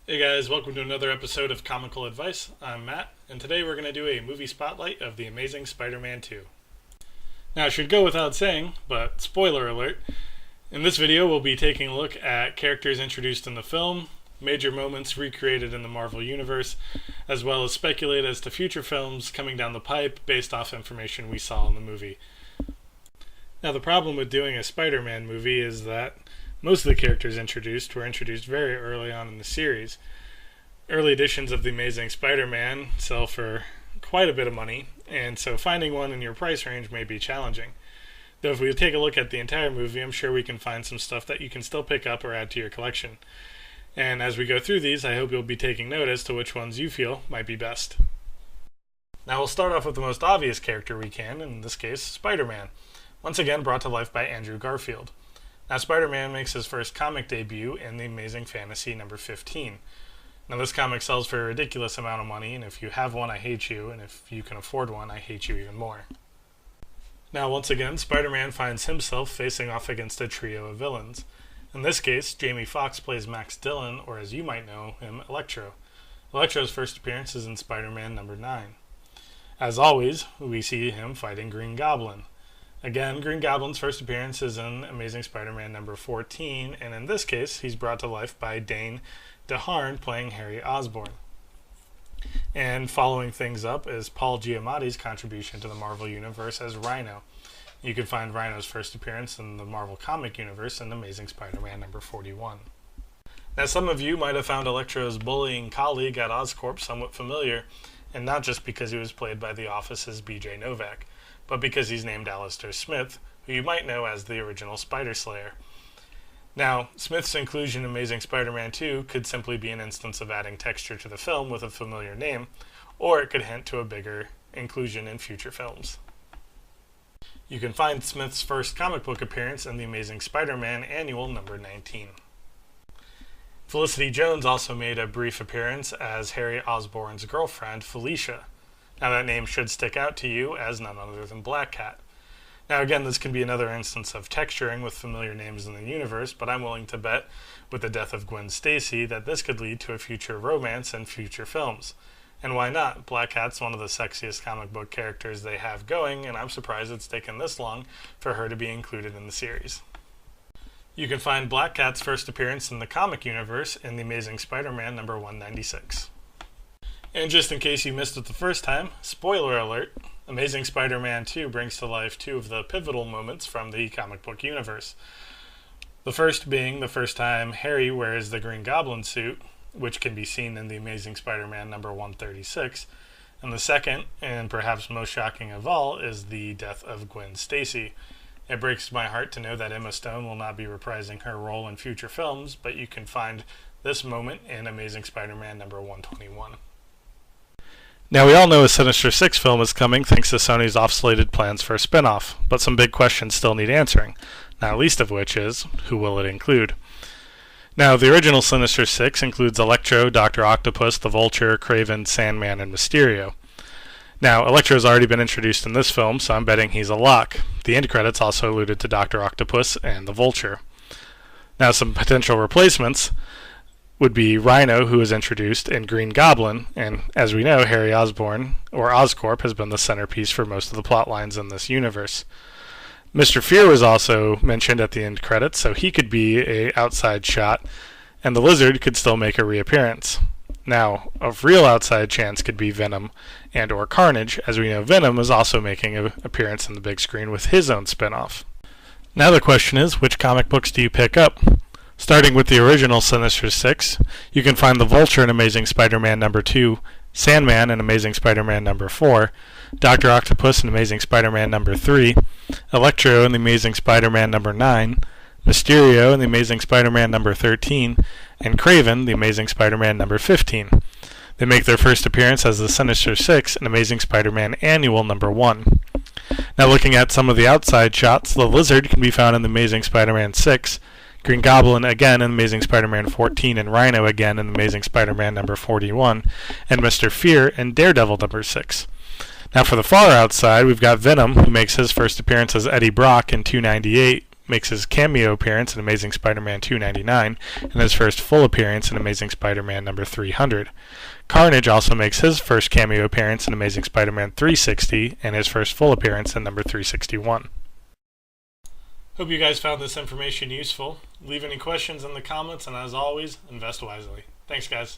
Hey guys, welcome to another episode of Comical Advice. I'm Matt, and today we're going to do a movie spotlight of The Amazing Spider-Man 2. Now, it should go without saying, but spoiler alert, in this video we'll be taking a look at characters introduced in the film, major moments recreated in the Marvel Universe, as well as speculate as to future films coming down the pipe based off information we saw in the movie. Now, the problem with doing a Spider-Man movie is that most of the characters introduced were introduced very early on in the series. Early editions of The Amazing Spider-Man sell for quite a bit of money, and so finding one in your price range may be challenging. Though if we take a look at the entire movie, I'm sure we can find some stuff that you can still pick up or add to your collection. And as we go through these, I hope you'll be taking note as to which ones you feel might be best. Now we'll start off with the most obvious character we can, in this case, Spider-Man, once again brought to life by Andrew Garfield. Now, Spider-Man makes his first comic debut in The Amazing Fantasy number 15. Now, this comic sells for a ridiculous amount of money, and if you have one, I hate you, and if you can afford one, I hate you even more. Now, once again, Spider-Man finds himself facing off against a trio of villains. In this case, Jamie Foxx plays Max Dillon, or as you might know him, Electro. Electro's first appearance is in Spider-Man number 9. As always, we see him fighting Green Goblin. Again, Green Goblin's first appearance is in Amazing Spider-Man number 14, and in this case, he's brought to life by Dane DeHaan playing Harry Osborn. And following things up is Paul Giamatti's contribution to the Marvel Universe as Rhino. You can find Rhino's first appearance in the Marvel Comic Universe in Amazing Spider-Man number 41. Now, some of you might have found Electro's bullying colleague at Oscorp somewhat familiar, and not just because he was played by The Office's B.J. Novak, but because he's named Alistair Smythe, who you might know as the original Spider Slayer. Now, Smythe's inclusion in Amazing Spider-Man 2 could simply be an instance of adding texture to the film with a familiar name, or it could hint to a bigger inclusion in future films. You can find Smythe's first comic book appearance in The Amazing Spider-Man Annual number 19. Felicity Jones also made a brief appearance as Harry Osborn's girlfriend, Felicia. Now, that name should stick out to you as none other than Black Cat. Now, again, this can be another instance of texturing with familiar names in the universe, but I'm willing to bet, with the death of Gwen Stacey, that this could lead to a future romance in future films. And why not? Black Cat's one of the sexiest comic book characters they have going, and I'm surprised it's taken this long for her to be included in the series. You can find Black Cat's first appearance in the comic universe in The Amazing Spider-Man number 196. And just in case you missed it the first time, spoiler alert, Amazing Spider-Man 2 brings to life two of the pivotal moments from the comic book universe. The first being the first time Harry wears the Green Goblin suit, which can be seen in The Amazing Spider-Man number 136, and the second, and perhaps most shocking of all, is the death of Gwen Stacey. It breaks my heart to know that Emma Stone will not be reprising her role in future films, but you can find this moment in Amazing Spider-Man number 121. Now, we all know a Sinister 6 film is coming thanks to Sony's off-slated plans for a spin-off, but some big questions still need answering, not least of which is, who will it include? Now, the original Sinister 6 includes Electro, Dr. Octopus, the Vulture, Kraven, Sandman, and Mysterio. Now, Electro's already been introduced in this film, so I'm betting he's a lock. The end credits also alluded to Dr. Octopus and the Vulture. Now, some potential replacements would be Rhino, who was introduced, and Green Goblin, and as we know, Harry Osborn, or Oscorp, has been the centerpiece for most of the plot lines in this universe. Mr. Fear was also mentioned at the end credits, so he could be a outside shot, and the Lizard could still make a reappearance. Now, a real outside chance could be Venom and or Carnage, as we know Venom is also making an appearance on the big screen with his own spin-off. Now the question is, which comic books do you pick up? Starting with the original Sinister 6, you can find the Vulture in Amazing Spider-Man number 2, Sandman in Amazing Spider-Man number 4, Dr. Octopus in Amazing Spider-Man number 3, Electro in The Amazing Spider-Man number 9, Mysterio in The Amazing Spider-Man number 13, and Kraven, The Amazing Spider-Man number 15. They make their first appearance as the Sinister 6 in Amazing Spider-Man Annual number 1. Now, looking at some of the outside shots, the Lizard can be found in The Amazing Spider-Man 6, Green Goblin again in Amazing Spider-Man 14, and Rhino again in Amazing Spider-Man number 41, and Mr. Fear in Daredevil number 6. Now for the far outside, we've got Venom, who makes his first appearance as Eddie Brock in 298, makes his cameo appearance in Amazing Spider-Man 299 and his first full appearance in Amazing Spider-Man number 300. Carnage also makes his first cameo appearance in Amazing Spider-Man 360 and his first full appearance in number 361. Hope you guys found this information useful. Leave any questions in the comments, and as always, invest wisely. Thanks, guys.